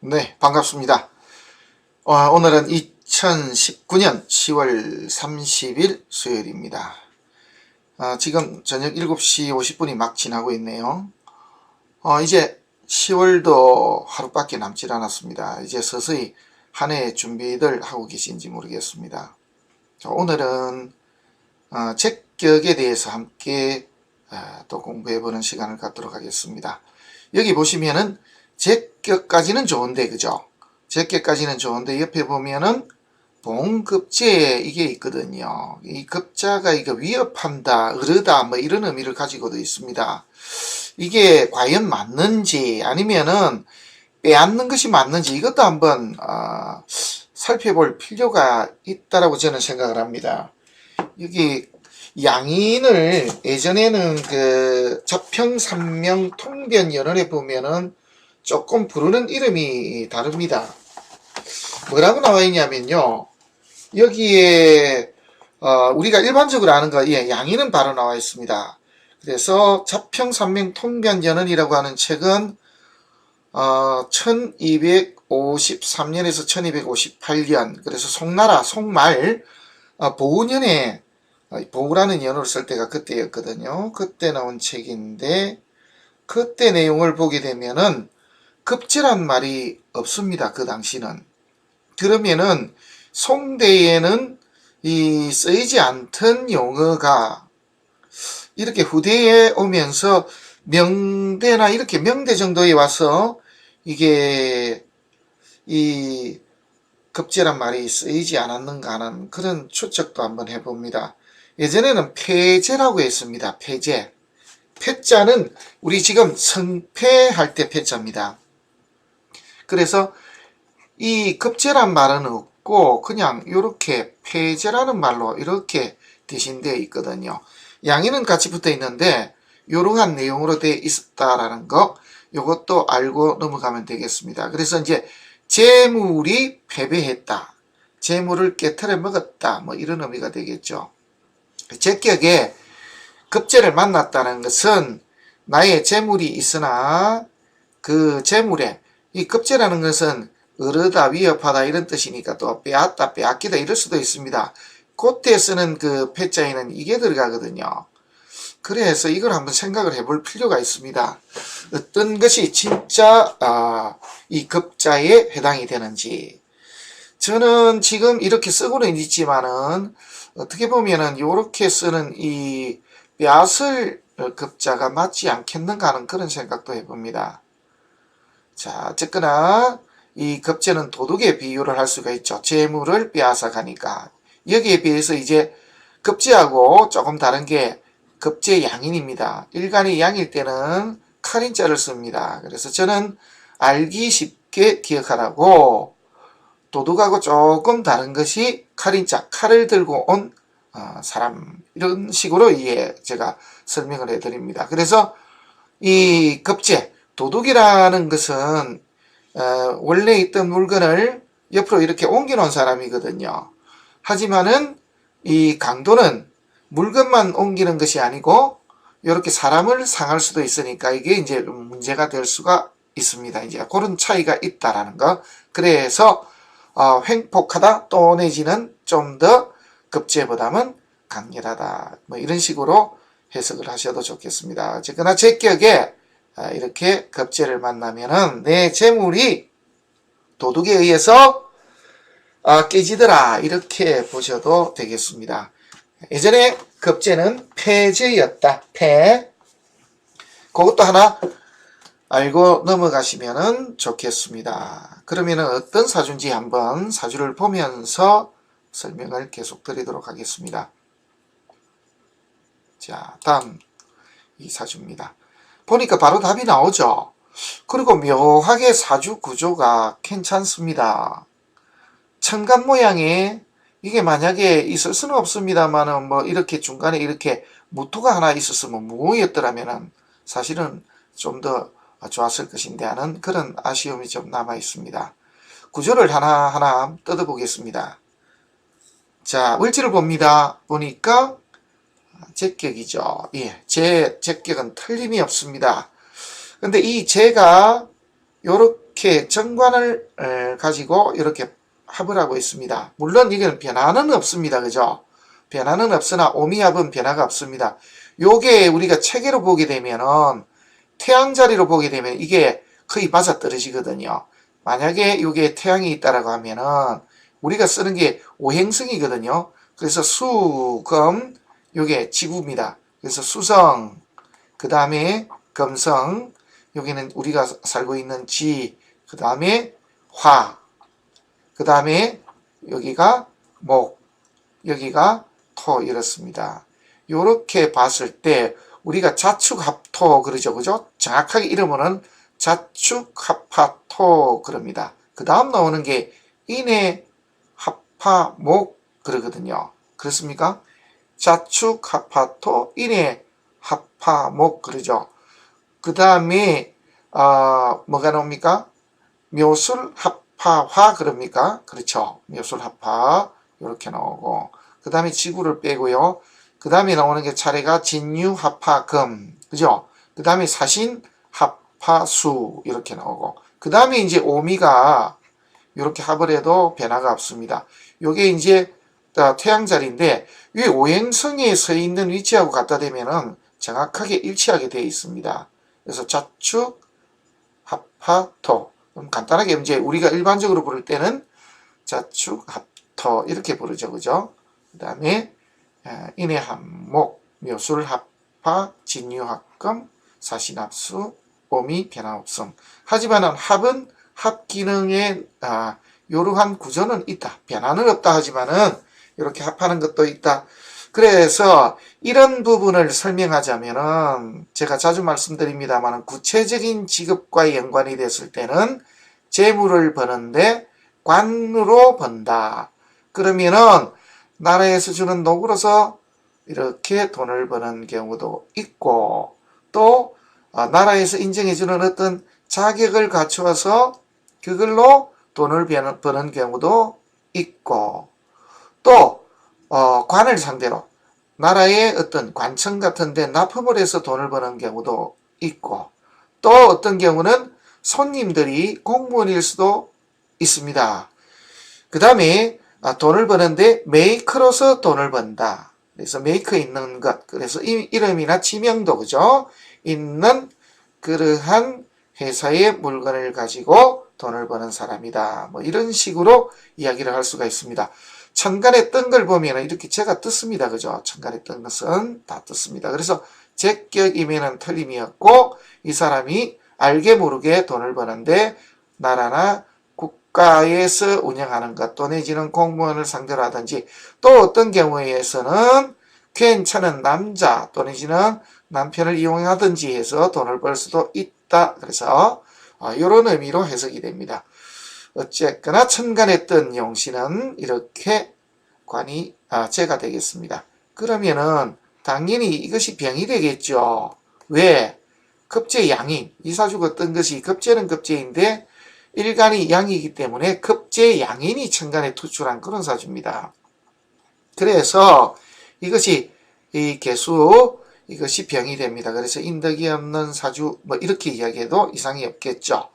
네, 반갑습니다. 오늘은 2019년 10월 30일 수요일입니다. 지금 저녁 7시 50분이 막 지나고 있네요. 이제 10월도 하루밖에 남질 않았습니다. 이제 서서히 한 해의 준비들 하고 계신지 모르겠습니다. 자, 오늘은 제격에 대해서 함께 또 공부해보는 시간을 갖도록 하겠습니다. 여기 보시면은 제격까지는 좋은데, 그죠? 제격까지는 좋은데 옆에 보면은 봉급제 이게 있거든요. 이 급자가 이거 위협한다, 으르다 뭐 이런 의미를 가지고도 있습니다. 이게 과연 맞는지 아니면은 빼앗는 것이 맞는지 이것도 한번 살펴볼 필요가 있다라고 저는 생각을 합니다. 여기 양인을 예전에는 그 자평삼명 통변연언에 보면은 조금 부르는 이름이 다릅니다. 뭐라고 나와 있냐면요. 여기에 우리가 일반적으로 아는 거, 양인은 바로 나와 있습니다. 그래서 자평삼명 통변연언이라고 하는 책은 1253년에서 1258년, 그래서 송나라 송말 보훈년에 보우라는 연호를 쓸 때가 그때였거든요. 그때 나온 책인데 그때 내용을 보게 되면은 급제란 말이 없습니다. 그 당시는. 그러면은 송대에는 이 쓰이지 않던 용어가 이렇게 후대에 오면서 명대나 이렇게 명대 정도에 와서 이게 이 급제란 말이 쓰이지 않았는가 하는 그런 추측도 한번 해봅니다. 예전에는 폐제라고 했습니다. 폐제. 폐자는 우리 지금 성패할 때 폐자입니다. 그래서 이 급제란 말은 없고 그냥 이렇게 폐제라는 말로 이렇게 대신되어 있거든요. 양에는 같이 붙어 있는데 이러한 내용으로 되어 있었다라는 거 이것도 알고 넘어가면 되겠습니다. 그래서 이제 재물이 패배했다, 재물을 깨트려 먹었다, 뭐 이런 의미가 되겠죠. 제격에 급제를 만났다는 것은 나의 재물이 있으나 그 재물에 이 급제라는 것은 어르다, 위협하다 이런 뜻이니까 또 빼앗다, 빼앗기다 이럴 수도 있습니다. 그때 쓰는 그 패자에는 이게 들어가거든요. 그래서 이걸 한번 생각을 해볼 필요가 있습니다. 어떤 것이 진짜 이 급자에 해당이 되는지. 저는 지금 이렇게 쓰고는 있지만은 어떻게 보면은 이렇게 쓰는 이 뼈을 급자가 맞지 않겠는가 하는 그런 생각도 해봅니다. 자, 어쨌거나 이 급제는 도둑에 비유를 할 수가 있죠. 재물을 빼앗아 가니까. 여기에 비해서 이제 급제하고 조금 다른 게 급제 양인입니다. 일간이 양일 때는 칼인자를 씁니다. 그래서 저는 알기 쉽게 기억하라고 도둑하고 조금 다른 것이 칼인자, 칼을 들고 온 사람, 이런 식으로 제가 설명을 해드립니다. 그래서 이 급제, 도둑이라는 것은 원래 있던 물건을 옆으로 이렇게 옮겨놓은 사람이거든요. 하지만은 이 강도는 물건만 옮기는 것이 아니고 이렇게 사람을 상할 수도 있으니까 이게 이제 문제가 될 수가 있습니다. 이제 그런 차이가 있다라는 거. 그래서 횡폭하다 또 내지는 좀 더 급제보다는 강렬하다, 뭐 이런 식으로 해석을 하셔도 좋겠습니다. 어쨌거나 제격에 이렇게 급제를 만나면은 내 재물이 도둑에 의해서 깨지더라, 이렇게 보셔도 되겠습니다. 예전에 급제는 폐제였다. 그것도 하나 알고 넘어가시면 좋겠습니다. 그러면 어떤 사주인지 한번 사주를 보면서 설명을 계속 드리도록 하겠습니다. 자, 다음 이 사주입니다. 보니까 바로 답이 나오죠. 그리고 묘하게 사주 구조가 괜찮습니다. 천간 모양에 이게 만약에 있을 수는 없습니다만은 뭐 이렇게 중간에 이렇게 무토가 하나 있었으면 무였더라면 사실은 좀 더 좋았을 것인데 하는 그런 아쉬움이 좀 남아 있습니다. 구조를 하나하나 뜯어보겠습니다. 자, 을지를 봅니다. 보니까 제격이죠. 예, 제격은 틀림이 없습니다. 근데 이 제가 이렇게 정관을 가지고 이렇게 합을 하고 있습니다. 물론 이건 변화는 없습니다. 그죠? 변화는 없으나 오미합은 변화가 없습니다. 요게 우리가 체계로 보게 되면은 태양 자리로 보게 되면 이게 거의 맞아떨어지거든요. 만약에 요게 태양이 있다라고 하면은 우리가 쓰는 게 오행성이거든요. 그래서 수, 금, 요게 지구입니다. 그래서 수성, 그 다음에 금성, 여기는 우리가 살고 있는 지, 그 다음에 화, 그 다음에 여기가 목, 여기가 토 이렇습니다. 요렇게 봤을 때 우리가 자축합토 그러죠. 그죠? 정확하게 이름은 자축합화토 그럽니다. 그 다음 나오는 게 인해합화목 그러거든요. 그렇습니까? 자축합화토 인해합화목 그러죠. 그 다음에 뭐가 나옵니까? 묘술합화화 그럽니까? 그렇죠. 묘술합화 이렇게 나오고 그 다음에 지구를 빼고요. 그 다음에 나오는 게 차례가 진유합화금 그죠? 그 다음에 사신합화수 이렇게 나오고 그 다음에 이제 오미가 이렇게 합을 해도 변화가 없습니다. 요게 이제 태양 자리인데 위 오행성에 서 있는 위치하고 갖다 대면은 정확하게 일치하게 되어 있습니다. 그래서 자축, 합화토. 간단하게 이제 우리가 일반적으로 부를 때는 자축, 합토 이렇게 부르죠. 그죠? 그 다음에 인해합목, 묘술합화, 진유합금, 사신합수, 오미, 변화없음. 하지만은 합은 합기능에 요러한 구조는 있다. 변화는 없다 하지만은 이렇게 합하는 것도 있다. 그래서 이런 부분을 설명하자면은 제가 자주 말씀드립니다만 구체적인 직업과 연관이 됐을 때는 재물을 버는데 관으로 번다. 그러면은 나라에서 주는 도구로서 이렇게 돈을 버는 경우도 있고 또 나라에서 인정해주는 어떤 자격을 갖추어서 그걸로 돈을 버는 경우도 있고 또 관을 상대로 나라의 어떤 관청 같은 데 납품을 해서 돈을 버는 경우도 있고 또 어떤 경우는 손님들이 공무원일 수도 있습니다. 그 다음에 돈을 버는데 메이커로서 돈을 번다. 그래서 메이커 있는 것, 그래서 이름이나 지명도 그죠? 있는 그러한 회사의 물건을 가지고 돈을 버는 사람이다. 뭐 이런 식으로 이야기를 할 수가 있습니다. 천간에 뜬 걸 보면 이렇게 제가 떴습니다. 그죠? 천간에 뜬 것은 다 떴습니다. 그래서 제격이면은 틀림이었고 이 사람이 알게 모르게 돈을 버는데 나라나 국가에서 운영하는 것 또 내지는 공무원을 상대로 하든지 또 어떤 경우에서는 괜찮은 남자 또 내지는 남편을 이용하든지 해서 돈을 벌 수도 있다. 그래서 이런 의미로 해석이 됩니다. 어쨌거나 천간에 뜬 용신은 이렇게 관이 재가 되겠습니다. 그러면은 당연히 이것이 병이 되겠죠. 왜? 급제 양인. 이사주가 뜬 것이 급제는 급제인데 일간이 양이기 때문에 급제 양인이 천간에 투출한 그런 사주입니다. 그래서 이것이 이 개수 이것이 병이 됩니다. 그래서 인덕이 없는 사주 뭐 이렇게 이야기해도 이상이 없겠죠.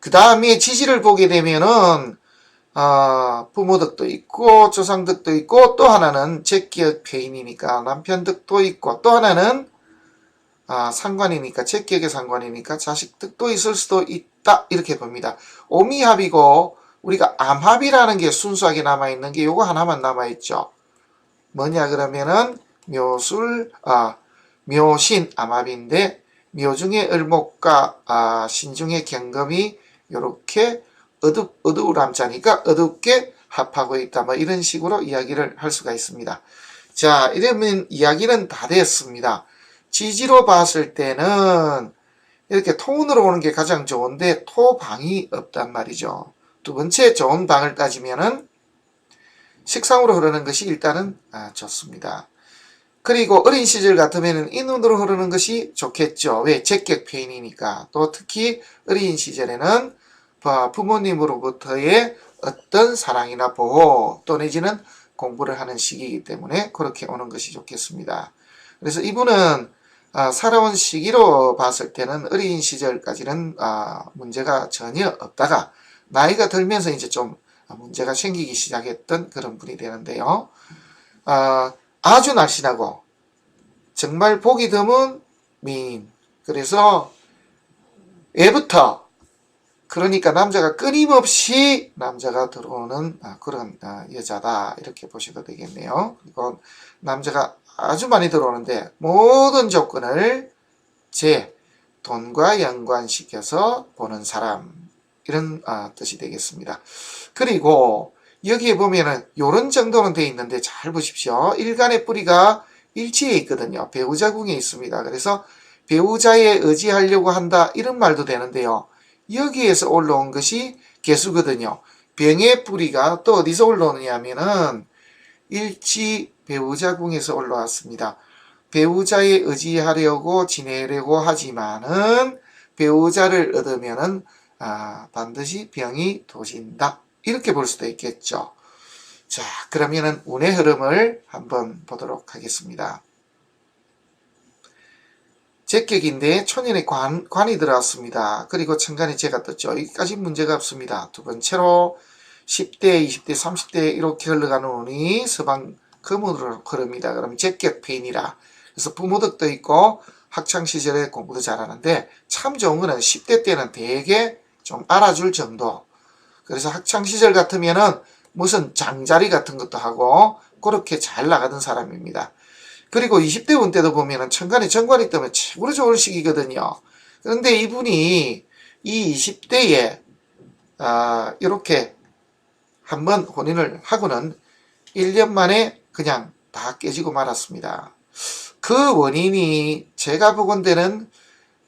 그 다음에 지지를 보게 되면은 부모 덕도 있고 조상 덕도 있고 또 하나는 제기역 폐인이니까 남편 덕도 있고 또 하나는 상관이니까 제기역의 상관이니까 자식 덕도 있을 수도 있다 이렇게 봅니다. 오미합이고 우리가 암합이라는 게 순수하게 남아있는 게 요거 하나만 남아있죠. 뭐냐 그러면은 묘신 암합인데 묘중에 을목과 신중에 경금이 요렇게 어두우람자니까 어둡게 합하고 있다. 뭐 이런 식으로 이야기를 할 수가 있습니다. 자, 이러면 이야기는 다 됐습니다. 지지로 봤을 때는 이렇게 토운으로 오는 게 가장 좋은데 토방이 없단 말이죠. 두 번째 좋은 방을 따지면은 식상으로 흐르는 것이 일단은 좋습니다. 그리고 어린 시절 같으면 인운으로 흐르는 것이 좋겠죠. 왜? 제격폐인이니까. 또 특히 어린 시절에는 부모님으로부터의 어떤 사랑이나 보호 또 내지는 공부를 하는 시기이기 때문에 그렇게 오는 것이 좋겠습니다. 그래서 이분은 살아온 시기로 봤을 때는 어린 시절까지는 문제가 전혀 없다가 나이가 들면서 이제 좀 문제가 생기기 시작했던 그런 분이 되는데요. 아주 날씬하고 정말 보기 드문 미인. 그래서 애부터 그러니까 남자가 끊임없이 남자가 들어오는 그런 여자다 이렇게 보셔도 되겠네요. 그리고 남자가 아주 많이 들어오는데 모든 조건을 제 돈과 연관시켜서 보는 사람 이런 뜻이 되겠습니다. 그리고 여기에 보면은 요런 정도는 돼 있는데 잘 보십시오. 일간의 뿌리가 일지에 있거든요. 배우자궁에 있습니다. 그래서 배우자에 의지하려고 한다 이런 말도 되는데요. 여기에서 올라온 것이 개수거든요. 병의 뿌리가 또 어디서 올라오느냐 하면은 일지 배우자궁에서 올라왔습니다. 배우자에 의지하려고 지내려고 하지만은 배우자를 얻으면은 반드시 병이 도진다. 이렇게 볼 수도 있겠죠. 자, 그러면은 운의 흐름을 한번 보도록 하겠습니다. 제격인데 천연에 관이 들어왔습니다. 그리고 천간에 제가 떴죠. 여기까지 문제가 없습니다. 두 번째로 10대, 20대, 30대 이렇게 흘러가는 운이 서방 금운으로 흐릅니다. 그럼 제격 페인이라. 그래서 부모덕도 있고 학창시절에 공부도 잘하는데 참 좋은 거는 10대 때는 되게 좀 알아줄 정도. 그래서 학창시절 같으면은 무슨 장자리 같은 것도 하고 그렇게 잘 나가던 사람입니다. 그리고 20대 운 때도 보면은 천간에 정관이 뜨면 최고로 좋을 시기거든요. 그런데 이분이 이 20대에 이렇게 한번 혼인을 하고는 1년 만에 그냥 다 깨지고 말았습니다. 그 원인이 제가 보건대는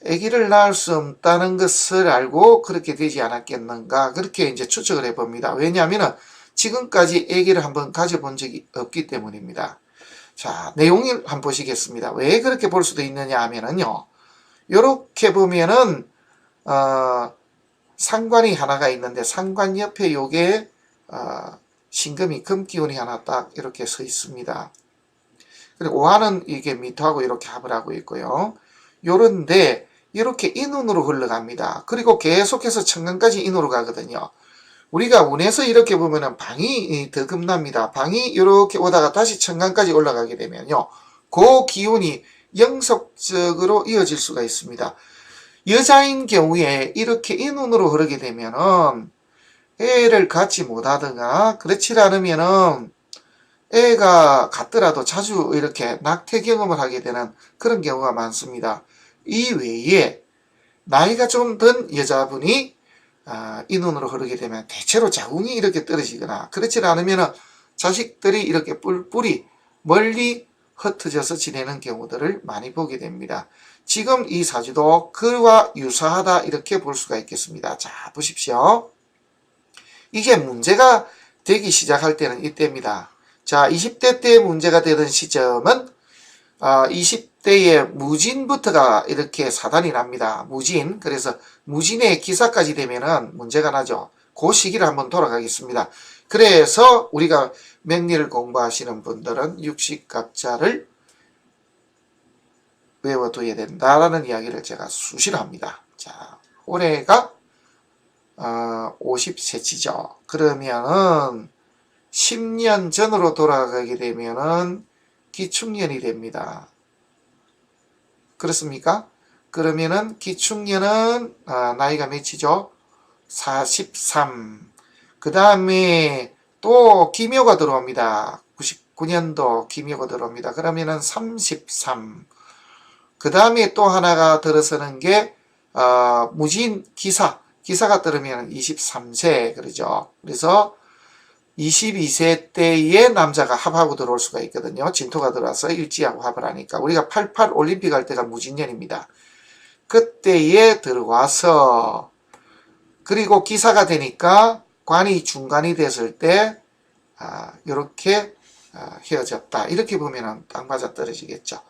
아기를 낳을 수 없다는 것을 알고 그렇게 되지 않았겠는가 그렇게 이제 추측을 해봅니다. 왜냐하면 지금까지 아기를 한번 가져본 적이 없기 때문입니다. 자, 내용을 한번 보시겠습니다. 왜 그렇게 볼 수도 있느냐 하면은요. 요렇게 보면은 상관이 하나가 있는데 상관 옆에 요게 신금이 금기운이 하나 딱 이렇게 서 있습니다. 그리고 오화는 이게 미토하고 이렇게 합을 하고 있고요. 요런데 이렇게 인운으로 흘러갑니다. 그리고 계속해서 천간까지 인으로 가거든요. 우리가 운에서 이렇게 보면은 방이 더 급납니다. 방이 이렇게 오다가 다시 천간까지 올라가게 되면요. 그 기운이 영속적으로 이어질 수가 있습니다. 여자인 경우에 이렇게 인운으로 흐르게 되면은 애를 갖지 못하거나 그렇지 않으면은 애가 같더라도 자주 이렇게 낙태 경험을 하게 되는 그런 경우가 많습니다. 이 외에 나이가 좀 든 여자분이 인운으로 흐르게 되면 대체로 자궁이 이렇게 떨어지거나 그렇지 않으면 자식들이 이렇게 뿔뿔이 멀리 흩어져서 지내는 경우들을 많이 보게 됩니다. 지금 이 사주도 그와 유사하다 이렇게 볼 수가 있겠습니다. 자, 보십시오. 이게 문제가 되기 시작할 때는 이때입니다. 자, 20대 때 문제가 되던 시점은 20대에 무진부터가 이렇게 사단이 납니다. 무진. 그래서 무진의 기사까지 되면은 문제가 나죠. 그 시기를 한번 돌아가겠습니다. 그래서 우리가 명리를 공부하시는 분들은 육식갑자를 외워둬야 된다라는 이야기를 제가 수시로 합니다. 자, 올해가 50세치죠. 그러면은 10년 전으로 돌아가게 되면은 기축년이 됩니다. 그렇습니까? 그러면은 기축년은 나이가 몇이죠? 43. 그 다음에 또 기묘가 들어옵니다. 99년도 기묘가 들어옵니다. 그러면은 33. 그 다음에 또 하나가 들어서는 게 무진 기사가 들으면 23세 그러죠. 그래서 22세 때에 남자가 합하고 들어올 수가 있거든요. 진토가 들어와서 일지하고 합을 하니까. 우리가 88 올림픽 할 때가 무진년입니다. 그때에 들어와서 그리고 기사가 되니까 관이 중간이 됐을 때 이렇게 헤어졌다. 이렇게 보면 딱 맞아 떨어지겠죠.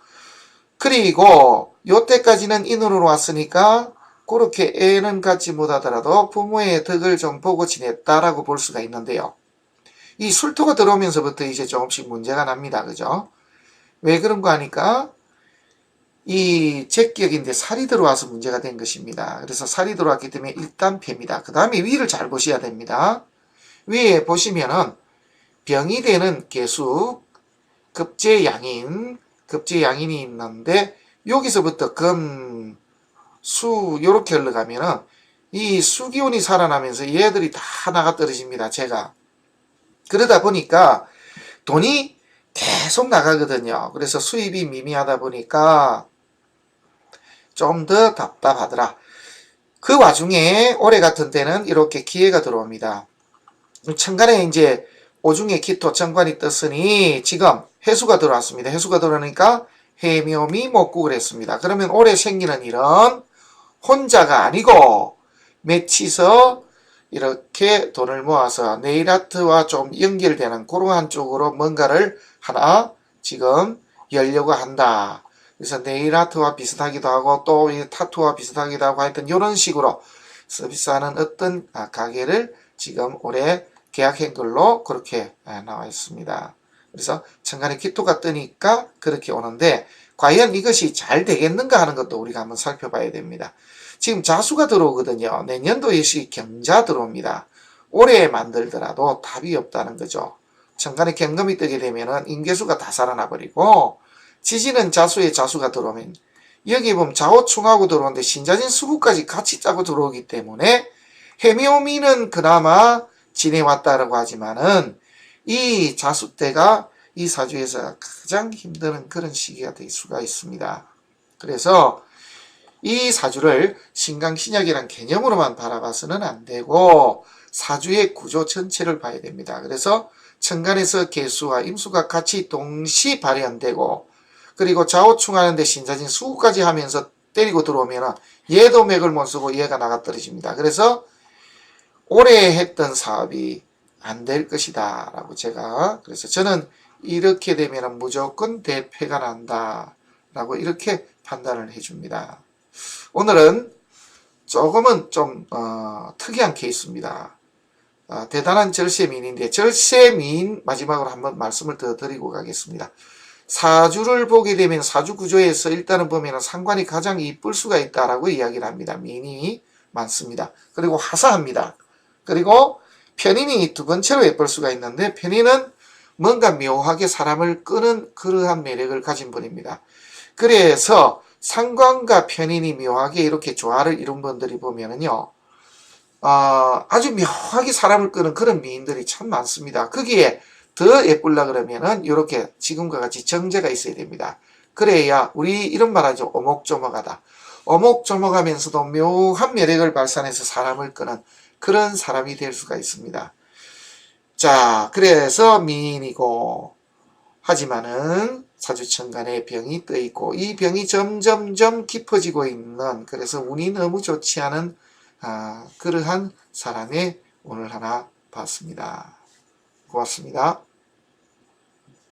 그리고 요때까지는 인으로 왔으니까 그렇게 애는 갖지 못하더라도 부모의 덕을 좀 보고 지냈다라고 볼 수가 있는데요. 이 술토가 들어오면서부터 이제 조금씩 문제가 납니다. 그죠? 왜 그런 거 하니까 이 제격인데 살이 들어와서 문제가 된 것입니다. 그래서 살이 들어왔기 때문에 일단 폐입니다. 그 다음에 위를 잘 보셔야 됩니다. 위에 보시면은 병이 되는 개수, 급제양인이 있는데 여기서부터 금, 수 요렇게 흘러가면은 이 수기운이 살아나면서 얘들이 다 나가 떨어집니다. 제가 그러다 보니까 돈이 계속 나가거든요. 그래서 수입이 미미하다 보니까 좀 더 답답하더라. 그 와중에 올해 같은 때는 이렇게 기회가 들어옵니다. 천간에 이제 오중에 기토 정관이 떴으니 지금 해수가 들어왔습니다. 해수가 들어오니까 해묘미 목국을 했습니다. 그러면 올해 생기는 일은 혼자가 아니고 맺히서 이렇게 돈을 모아서 네일아트와 좀 연결되는 그러한 쪽으로 뭔가를 하나 지금 열려고 한다. 그래서 네일아트와 비슷하기도 하고 또 타투와 비슷하기도 하고 하여튼 이런 식으로 서비스하는 어떤 가게를 지금 올해 계약한 걸로 그렇게 나와 있습니다. 그래서 천간에 기토가 뜨니까 그렇게 오는데 과연 이것이 잘 되겠는가 하는 것도 우리가 한번 살펴봐야 됩니다. 지금 자수가 들어오거든요. 내년도 역시 경자 들어옵니다. 올해 만들더라도 답이 없다는 거죠. 천간에 경금이 뜨게 되면은 인계수가 다 살아나 버리고 지지는 자수에 자수가 들어오면 여기 보면 자오충하고 들어오는데 신자진 수구까지 같이 짜고 들어오기 때문에 해묘미는 그나마 지내왔다라고 하지만은 이 자수 때가 이 사주에서 가장 힘든 그런 시기가 될 수가 있습니다. 그래서 이 사주를 신강신약이란 개념으로만 바라봐서는 안 되고 사주의 구조 전체를 봐야 됩니다. 그래서 천간에서 개수와 임수가 같이 동시 발현되고 그리고 좌우충하는데 신사진 수구까지 하면서 때리고 들어오면 얘도 맥을 못 쓰고 얘가 나가 떨어집니다. 그래서 올해 했던 사업이 안 될 것이다 라고 제가 그래서 저는 이렇게 되면 무조건 대패가 난다 라고 이렇게 판단을 해줍니다. 오늘은 조금은 좀 특이한 케이스입니다. 대단한 절세미인인데 절세미인 마지막으로 한번 말씀을 더 드리고 가겠습니다. 사주를 보게 되면 사주 구조에서 일단은 보면 상관이 가장 이쁠 수가 있다라고 이야기를 합니다. 미인이 많습니다. 그리고 화사합니다. 그리고 편인이 두 번째로 예쁠 수가 있는데 편인은 뭔가 묘하게 사람을 끄는 그러한 매력을 가진 분입니다. 그래서 상관과 편인이 묘하게 이렇게 조화를 이룬 분들이 보면은요, 아주 묘하게 사람을 끄는 그런 미인들이 참 많습니다. 거기에 더 예쁠라 그러면은 이렇게 지금과 같이 정제가 있어야 됩니다. 그래야 우리 이런 말 하죠. 오목조목하다. 오목조목하면서도 묘한 매력을 발산해서 사람을 끄는 그런 사람이 될 수가 있습니다. 자, 그래서 미인이고 하지만은 사주천간에 병이 떠 있고 이 병이 점점점 깊어지고 있는 그래서 운이 너무 좋지 않은 그러한 사람의 오늘 하나 봤습니다. 고맙습니다.